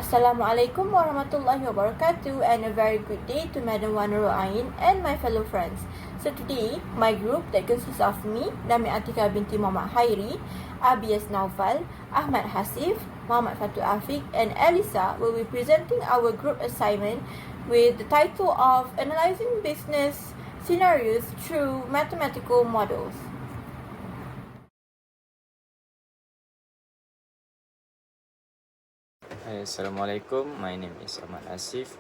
Assalamualaikum warahmatullahi wabarakatuh, and a very good day to Madam Wanurul Ain and my fellow friends. So today, my group that consists of me, Nami Atika binti Muhammad Hairi, Abiyas Naufal, Ahmad Hasif, Muhammad Fatu Afiq and Elisa will be presenting our group assignment with the title of Analyzing Business Scenarios Through Mathematical Models. Hi, Assalamualaikum. My name is Ahmad Asif.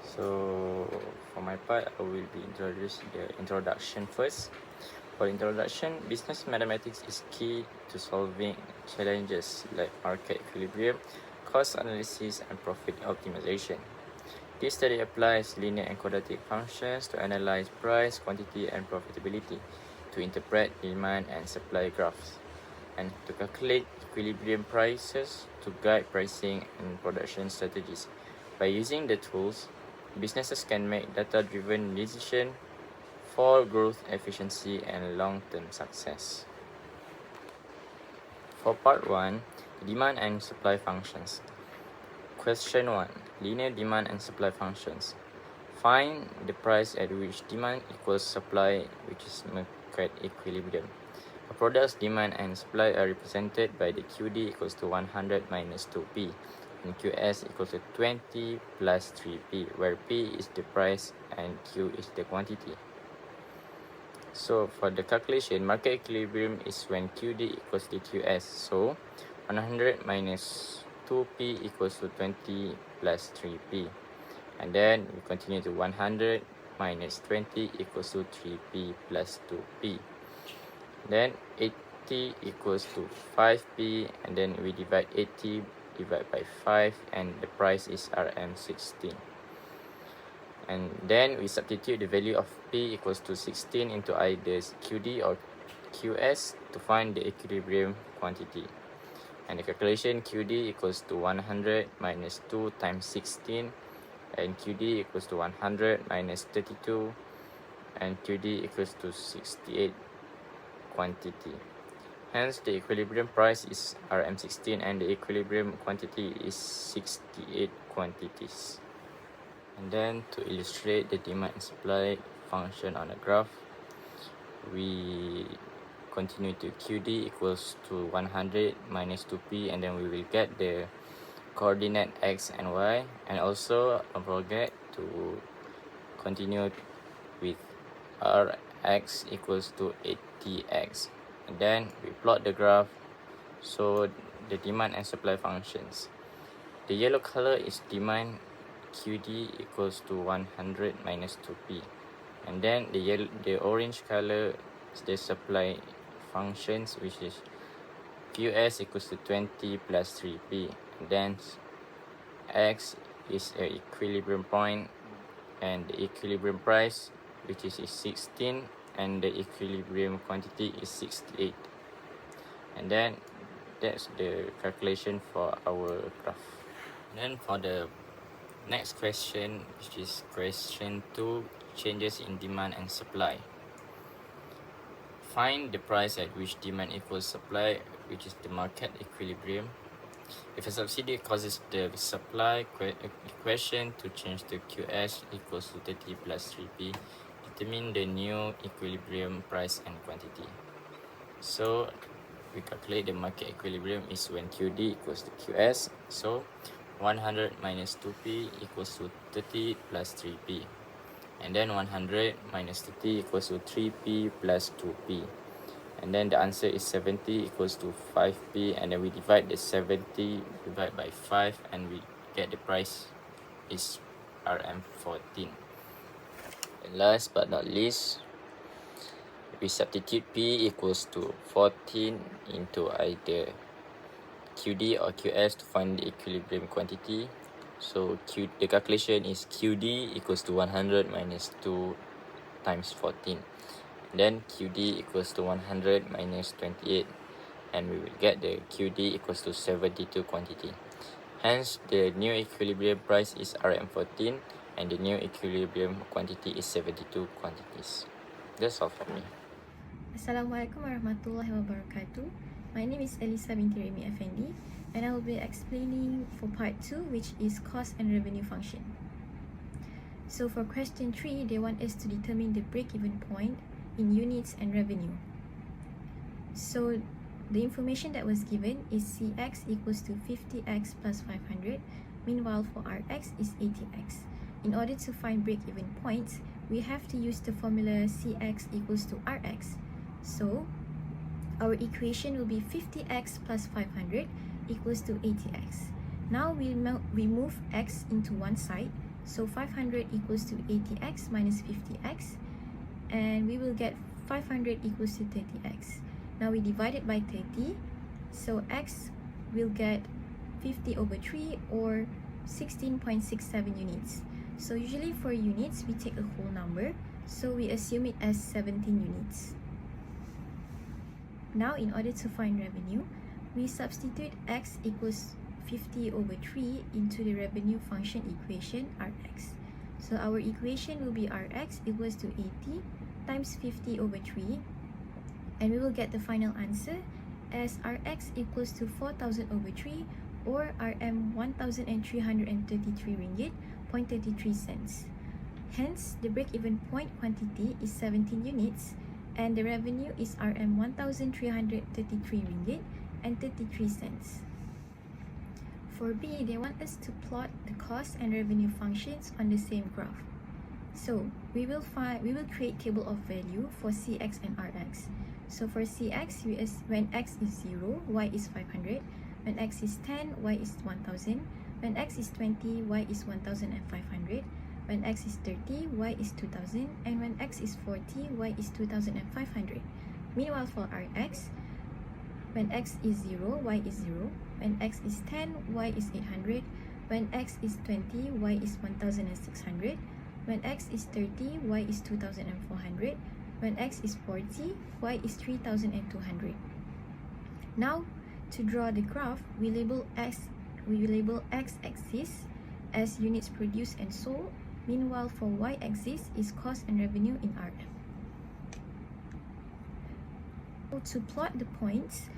So, for my part, I will be introducing the introduction first. For introduction, business mathematics is key to solving challenges like market equilibrium, cost analysis, and profit optimization. This study applies linear and quadratic functions to analyze price, quantity, and profitability, to interpret demand and supply graphs, and to calculate equilibrium prices to guide pricing and production strategies. By using the tools, businesses can make data-driven decisions for growth, efficiency, and long-term success. For part 1, demand and supply functions. Question 1. Linear demand and supply functions. Find the price at which demand equals supply, which is market equilibrium. A product's demand and supply are represented by the QD equals to 100 minus 2P and QS equals to 20 plus 3P, where P is the price and Q is the quantity. So for the calculation, market equilibrium is when QD equals to QS. So 100 minus 2P equals to 20 plus 3P. And then we continue to 100 minus 20 equals to 3P plus 2P. Then 80 equals to 5P, and then we divide 80 divided by 5, and the price is RM16. And then we substitute the value of P equals to 16 into either QD or QS to find the equilibrium quantity. And the calculation QD equals to 100 minus 2 times 16, and QD equals to 100 minus 32, and QD equals to 68 quantity. Hence, the equilibrium price is RM16 and the equilibrium quantity is 68 quantities. And then to illustrate the demand and supply function on a graph, we continue to QD equals to 100 minus 2P, and then we will get the coordinate X and Y. And also, don't forget to continue with Rx equals to 80x. And then we plot the graph, so the demand and supply functions. The yellow color is demand, QD equals to 100 minus 2P. And then the orange color is the supply functions, which is QS equals to 20 plus 3P. And then X is an equilibrium point, and the equilibrium price, which is 16, and the equilibrium quantity is 68. And then that's the calculation for our graph. Then for the next question, which is question 2, changes in demand and supply. Find the price at which demand equals supply, which is the market equilibrium. If a subsidy causes the supply equation to change to QS equals to 30 plus 3P, determine the new equilibrium price and quantity. So we calculate the market equilibrium is when QD equals to QS. So 100 minus 2P equals to 30 plus 3P. And then 100 minus 30 equals to 3P plus 2P. And then the answer is 70 equals to 5P, and then we divide the 70 divided by 5, and we get the price is RM14. And last but not least, we substitute P equals to 14 into either QD or QS to find the equilibrium quantity. So the calculation is QD equals to 100 minus 2 times 14. Then QD equals to 100 minus 28, and we will get the QD equals to 72 quantity. Hence, the new equilibrium price is RM14, and the new equilibrium quantity is 72 quantities. That's all from me. Assalamualaikum warahmatullahi wabarakatuh. My name is Elisa binti Remy Effendi. and I will be explaining for part 2, which is cost and revenue function. So for question 3, they want us to determine the break-even point in units and revenue. So the information that was given is Cx equals to 50x plus 500. Meanwhile, for Rx is 80x. In order to find break-even points, we have to use the formula Cx equals to Rx. So our equation will be 50x plus 500 equals to 80x. Now we move x into one side, so 500 equals to 80x minus 50x, and we will get 500 equals to 30x. Now we divide it by 30, so x will get 50 over 3 or 16.67 units. So usually for units, we take a whole number, so we assume it as 17 units. Now in order to find revenue, we substitute x equals 50 over 3 into the revenue function equation Rx. So our equation will be Rx equals to 80 times 50 over 3, and we will get the final answer as Rx equals to 4,000 over 3 or Rm 1,333 ringgit 0.33 cents. Hence, the break-even point quantity is 17 units and the revenue is Rm 1,333 ringgit and 33 cents. For B, they want us to plot the cost and revenue functions on the same graph. So we will create table of value for Cx and Rx. So for Cx, when x is 0, y is 500. When x is 10, y is 1000. When x is 20, y is 1500. When x is 30, y is 2000. And when x is 40, y is 2500. Meanwhile, for Rx, when x is 0, y is 0. When x is 10, y is 800. When x is 20, y is 1600. When x is 30, y is 2400. When x is 40, y is 3200. Now, to draw the graph, we label x-axis as units produced and sold. Meanwhile, for y-axis is cost and revenue in RM. To plot the points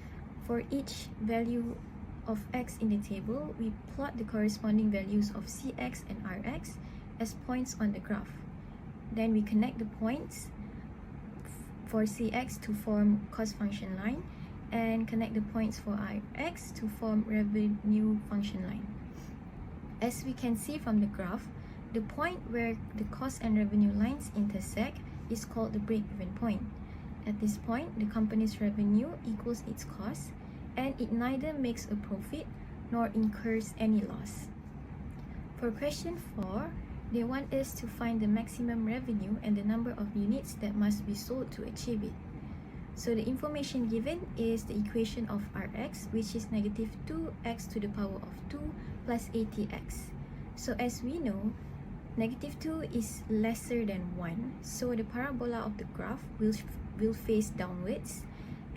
for each value of x in the table, we plot the corresponding values of Cx and Rx as points on the graph. Then we connect the points for Cx to form cost function line and connect the points for Rx to form revenue function line. As we can see from the graph, the point where the cost and revenue lines intersect is called the break-even point. At this point, the company's revenue equals its cost, and it neither makes a profit nor incurs any loss. For question 4, they want us to find the maximum revenue and the number of units that must be sold to achieve it. So the information given is the equation of Rx, which is negative 2x to the power of 2 plus 80x. So as we know, negative 2 is lesser than 1, so the parabola of the graph will face downwards.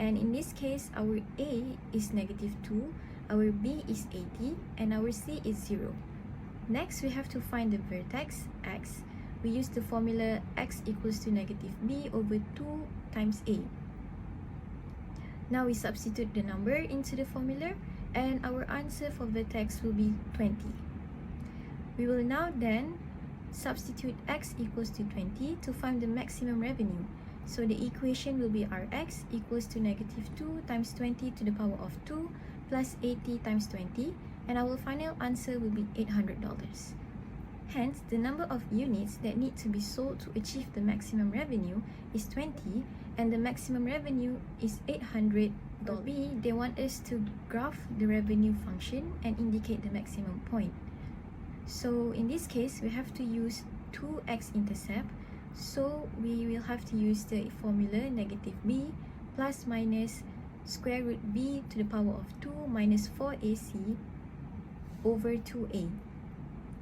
And in this case, our A is negative 2, our B is 80, and our C is 0. Next, we have to find the vertex x. We use the formula x equals to negative b over 2 times a. Now we substitute the number into the formula, and our answer for vertex will be 20. We will now then substitute x equals to 20 to find the maximum revenue. So the equation will be Rx equals to negative 2 times 20 to the power of 2 plus 80 times 20, and our final answer will be $800. Hence, the number of units that need to be sold to achieve the maximum revenue is 20, and the maximum revenue is $800. B, they want us to graph the revenue function and indicate the maximum point. So in this case, we have to use 2x-intercept. So we will have to use the formula negative b plus minus square root b to the power of 2 minus 4ac over 2a.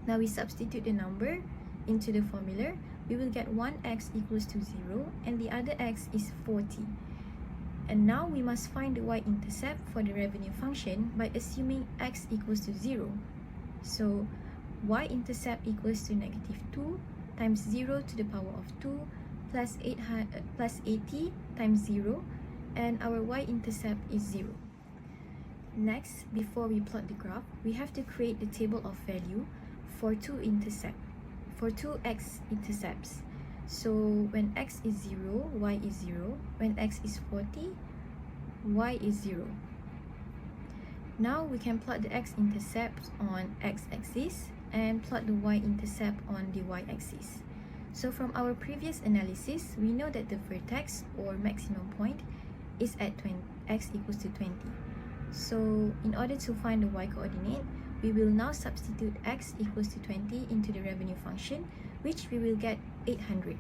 Now we substitute the number into the formula. We will get 1x equals to 0 and the other x is 40. And now we must find the y-intercept for the revenue function by assuming x equals to 0. So y-intercept equals to negative 2 times 0 to the power of 2 plus 80 times 0, and our y-intercept is 0. Next, before we plot the graph, we have to create the table of value for two x intercepts. So when x is 0, y is 0. When x is 40, y is 0. Now we can plot the x-intercept on x-axis and plot the y-intercept on the y-axis. So from our previous analysis, we know that the vertex or maximum point is at x equals to 20. So in order to find the y-coordinate, we will now substitute x equals to 20 into the revenue function, which we will get 800.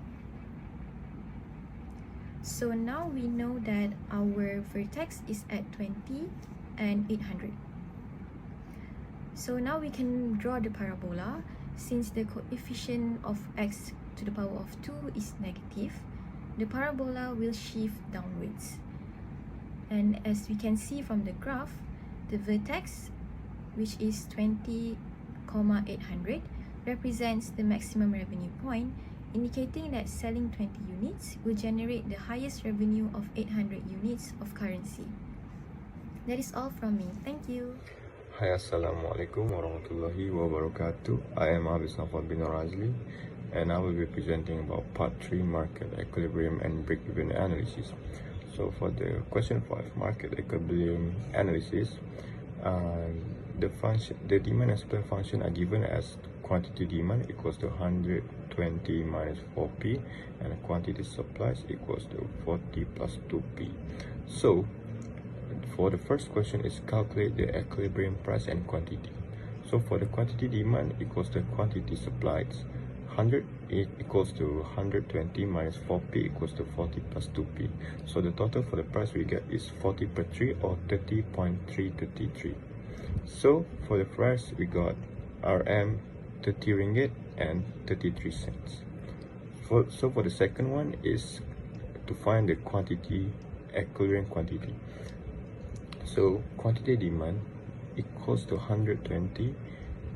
So now we know that our vertex is at 20 and 800. So now we can draw the parabola. Since the coefficient of x to the power of 2 is negative, the parabola will shift downwards. And as we can see from the graph, the vertex, which is 20,800, represents the maximum revenue point, indicating that selling 20 units will generate the highest revenue of 800 units of currency. That is all from me. Thank you. Hai, Assalamualaikum warahmatullahi wabarakatuh. I am Abis Nafal bin Razli, and I will be presenting about part 3, market equilibrium and break-even analysis. So for the question 5, market equilibrium analysis, the demand and supply function are given as quantity demand equals to 120 minus 4p, and quantity supplies equals to 40 plus 2p. So for the first question is calculate the equilibrium price and quantity. So for the quantity demand equals to quantity supplied, 100 equals to 120 minus 4p equals to 40 plus 2p. So the total for the price we get is 40 per 3 or 30.333. So for the price we got RM 30 ringgit and 33 cents. So for the second one is to find the quantity, equilibrium quantity. So quantity demand equals to 120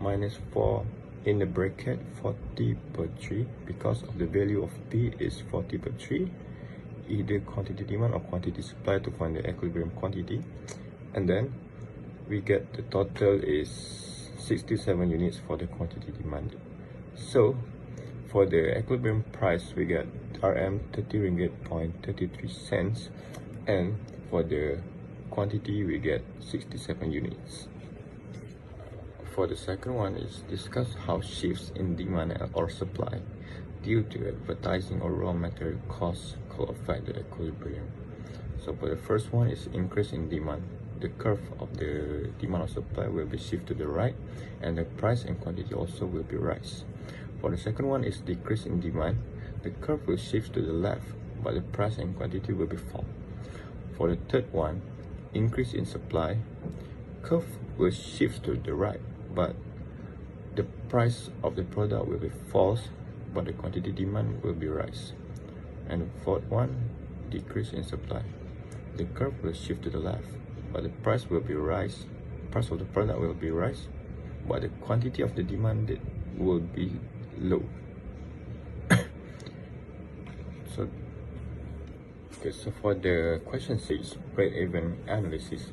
minus 4 in the bracket 40 per 3, because of the value of P is 40 per 3, either quantity demand or quantity supply to find the equilibrium quantity. And then we get the total is 67 units for the quantity demand. So for the equilibrium price we get RM 30 ringgit point 33 cents, and for the quantity we get 67 units. For the second one is discuss how shifts in demand or supply due to advertising or raw material costs could affect the equilibrium. So for the first one is increase in demand. The curve of the demand or supply will be shift to the right, and the price and quantity also will be rise. For the second one is decrease in demand. The curve will shift to the left, but the price and quantity will be fall. For the third one, increase in supply, curve will shift to the right, but the price of the product will be false, but the quantity demand will be rise. And fourth one, decrease in supply. The curve will shift to the left, but the price will be rise. Price of the product will be rise, but the quantity of the demand will be low. So for the question 6, break-even analysis.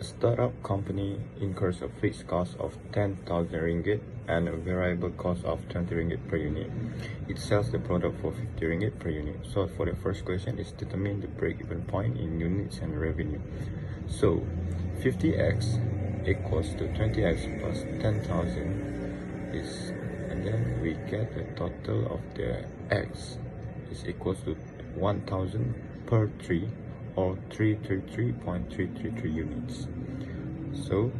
A startup company incurs a fixed cost of 10,000 ringgit and a variable cost of 20 ringgit per unit. It sells the product for 50 ringgit per unit. So for the first question is determine the break-even point in units and revenue. So 50x equals to 20x plus 10,000 is, and then we get the total of the x is equals to 1,000 per 3 or 333.333 units. So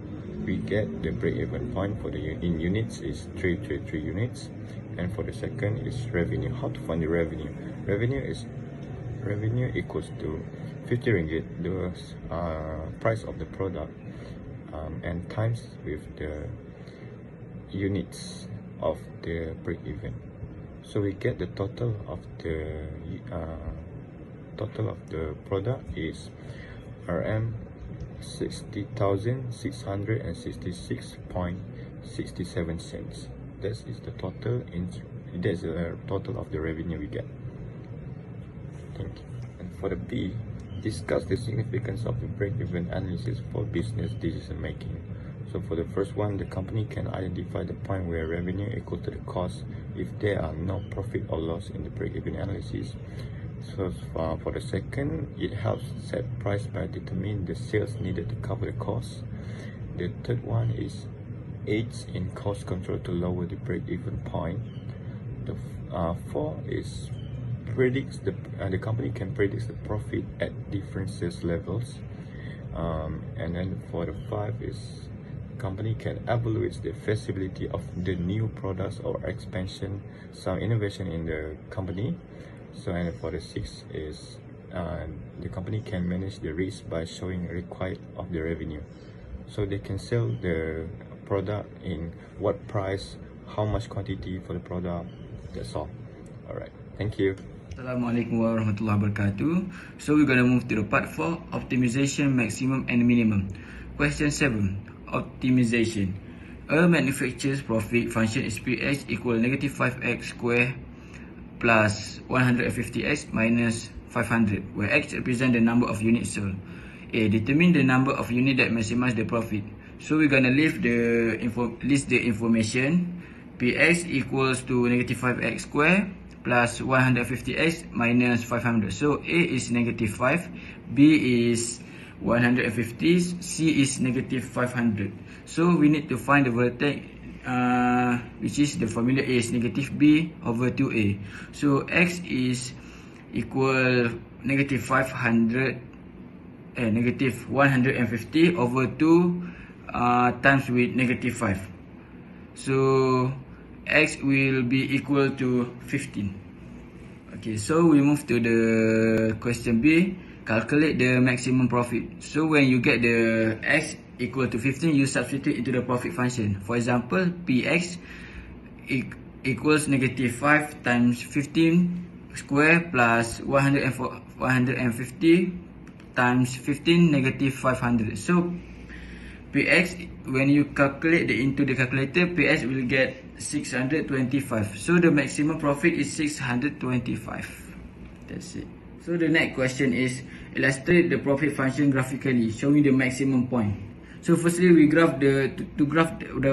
we get the break-even point for the in units is 333 units, and for the second is revenue. How to find the revenue? Revenue equals to 50 ringgit, the price of the product, and times with the units of the break-even. So we get the total of the product is RM 60,666.67 cents. That is the total of the revenue we get. Thank you. And for the B, discuss the significance of the break-even analysis for business decision making. So for the first one, the company can identify the point where revenue equal to the cost if there are no profit or loss in the break-even analysis. So for the second, it helps set price by determining the sales needed to cover the cost. The third one is aids in cost control to lower the break-even point. The four is predicts the company can predict the profit at different sales levels. And then for the five is company can evaluate the feasibility of the new products or expansion, some innovation in the company. So and for the six is the company can manage the risk by showing required of the revenue. So they can sell the product in what price, how much quantity for the product. That's all. Alright, thank you. Assalamualaikum warahmatullahi wabarakatuh. So we're gonna move to the part 4, optimization, maximum and minimum. Question 7, optimization. A manufacturer's profit function is Px equal negative 5x square plus 150x minus 500, where x represents the number of units sold. A, determine the number of units that maximize the profit. So we're gonna list the information. Px equals to negative 5x square plus 150x minus 500. So A is negative 5, B is 150, C is negative 500. So we need to find the vertex, which is the formula A is negative B over 2A. So X is equal negative 150 over 2 times with negative 5. So X will be equal to 15. Okay, so we move to the question B. Calculate the maximum profit. So when you get the X equal to 15, you substitute into the profit function. For example, Px equals negative 5 times 15 square plus 150 times 15 negative 500. So Px, when you calculate into the calculator, Px will get 625. So the maximum profit is 625. That's it. So the next question is illustrate the profit function graphically, showing the maximum point. So firstly, we graph the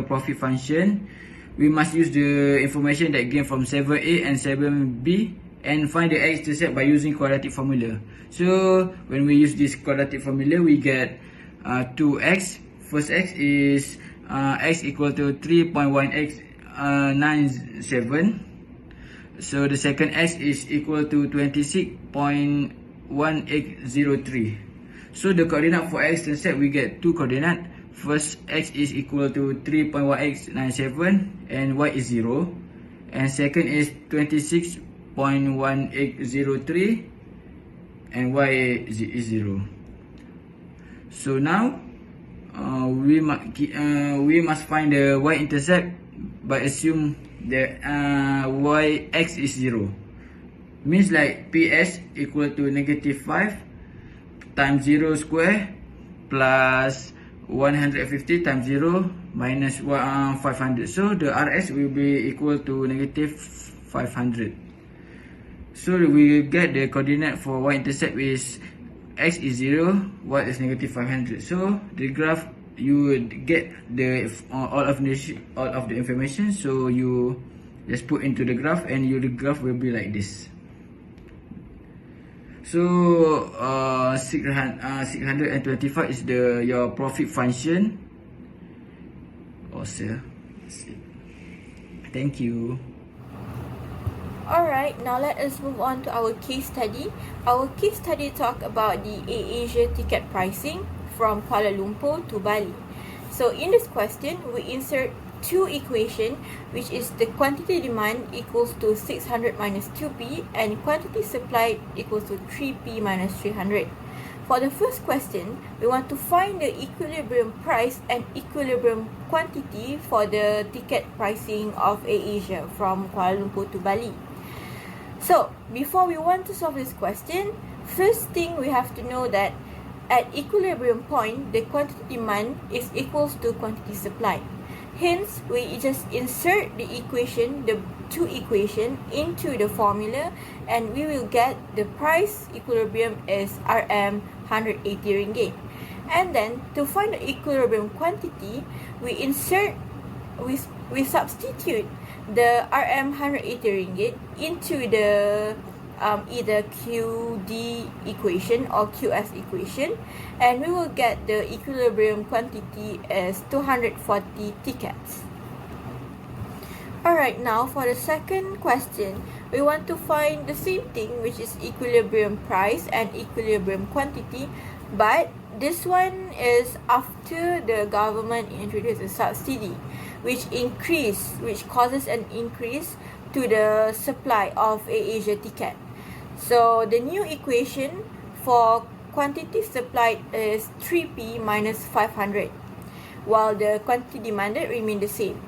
profit function. We must use the information that gained from 7a and 7b and find the x-intercept by using quadratic formula. So when we use this quadratic formula, we get 2x. First x is x equal to 3.1897. So the second x is equal to 26.1803. So the coordinate for x-intercept, we get two coordinate. First, x is equal to 3.1897 and y is 0. And second is 26.1803 and y is 0. So now we must find the y-intercept by assume that x is 0. Means like Ps equal to negative 5 times 0 square plus 150 times 0 minus 500. So the Rs will be equal to negative 500. So we get the coordinate for y-intercept is x is 0, y is negative 500. So the graph, you would get the all of the information. So you just put into the graph, and the graph will be like this. So 625 is your profit function. Also, that's it. Thank you. Alright, now let us move on to our case study. Our case study talk about the AirAsia ticket pricing from Kuala Lumpur to Bali. So in this question, we insert two equations, which is the quantity demand equals to 600 minus 2p and quantity supplied equals to 3p minus 300. For the first question, we want to find the equilibrium price and equilibrium quantity for the ticket pricing of AirAsia from Kuala Lumpur to Bali. So, before we want to solve this question, first thing we have to know that at equilibrium point, the quantity demand is equals to quantity supply. Hence, we just insert the two equation into the formula, and we will get the price equilibrium is Rm 180 ringgit. And then to find the equilibrium quantity, we substitute the Rm 180 ringgit into the either QD equation or QS equation, and we will get the equilibrium quantity as 240 tickets. Alright, now for the second question, we want to find the same thing, which is equilibrium price and equilibrium quantity, but this one is after the government introduced a subsidy, which causes an increase to the supply of AirAsia ticket. So the new equation for quantity supplied is 3P minus 500, while the quantity demanded remain the same.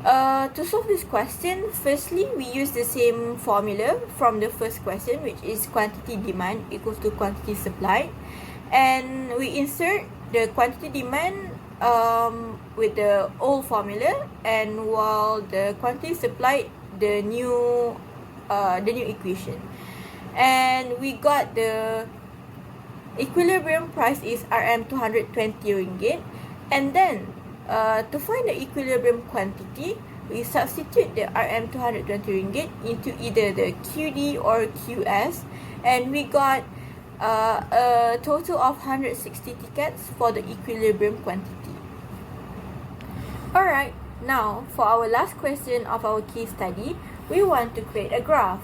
To solve this question, firstly, we use the same formula from the first question, which is quantity demand equals to quantity supplied, and we insert the quantity demand with the old formula, and while the quantity supplied the new equation, and we got the equilibrium price is Rm 220 ringgit, and then to find the equilibrium quantity, we substitute the Rm 220 ringgit into either the QD or QS, and we got a total of 160 tickets for the equilibrium quantity. Alright, now for our last question of our case study, we want to create a graph.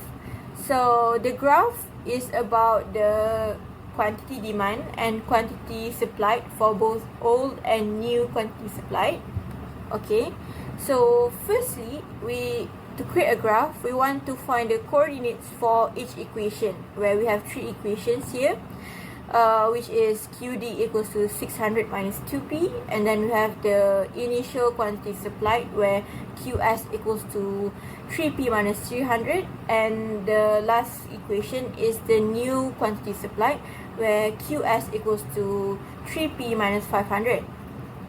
So the graph is about the quantity demand and quantity supplied for both old and new quantity supplied. Okay, so firstly, to create a graph, we want to find the coordinates for each equation, where we have three equations here, which is QD equals to 600 minus 2P, and then we have the initial quantity supplied, where QS equals to 3P minus 300, and the last equation is the new quantity supplied, where QS equals to 3P minus 500.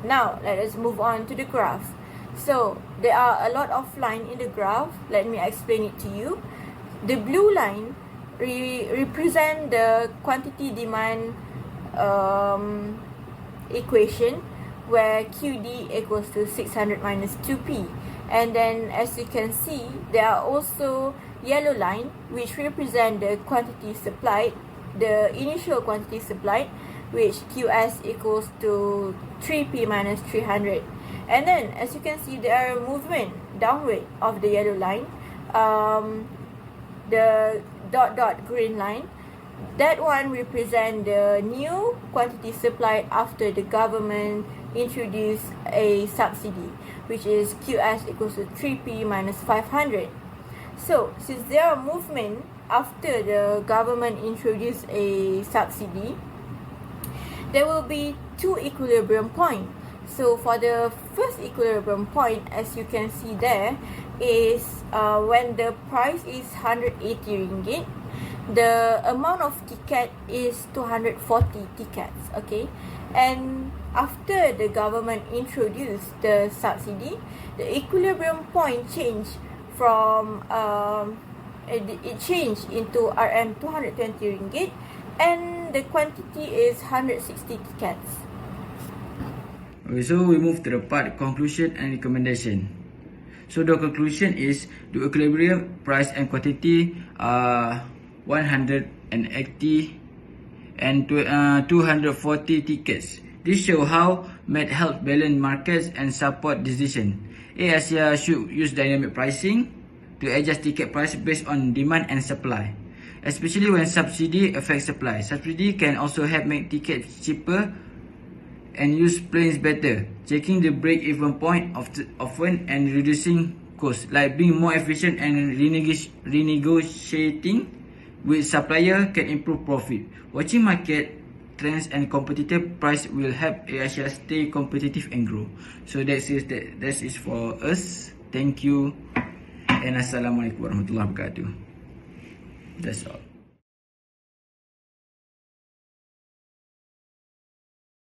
Now, let us move on to the graph. So, there are a lot of lines in the graph. Let me explain it to you. The blue line represent the quantity demand equation, where QD equals to 600 minus 2P. And then, as you can see, there are also yellow line, which represent the quantity supplied, the initial quantity supplied, which QS equals to 3P minus 300. And then, as you can see, there are movement downward of the yellow line. The dot green line, that one represent the new quantity supplied after the government introduced a subsidy, which is QS equals to 3P minus 500. So, since there are movement after the government introduced a subsidy, there will be two equilibrium points. So, for the first equilibrium point, as you can see there, is when the price is 180 ringgit, the amount of ticket is 240 tickets, okay? And after the government introduced the subsidy, the equilibrium point changed from it changed into Rm 220 ringgit, and the quantity is 160 tickets. Okay, so we move to the part conclusion and recommendation. So the conclusion is the equilibrium price and quantity are 180 and 240 tickets. This show how MET helps balance markets and support decision. AirAsia should use dynamic pricing to adjust ticket price based on demand and supply, especially when subsidy affects supply. Subsidy can also help make tickets cheaper and use planes better, checking the break-even point often and reducing costs, like being more efficient and renegotiating with supplier can improve profit. Watching market trends and competitive price will help AirAsia stay competitive and grow. So that is for us. Thank you and Assalamualaikum warahmatullahi wabarakatuh. That's all.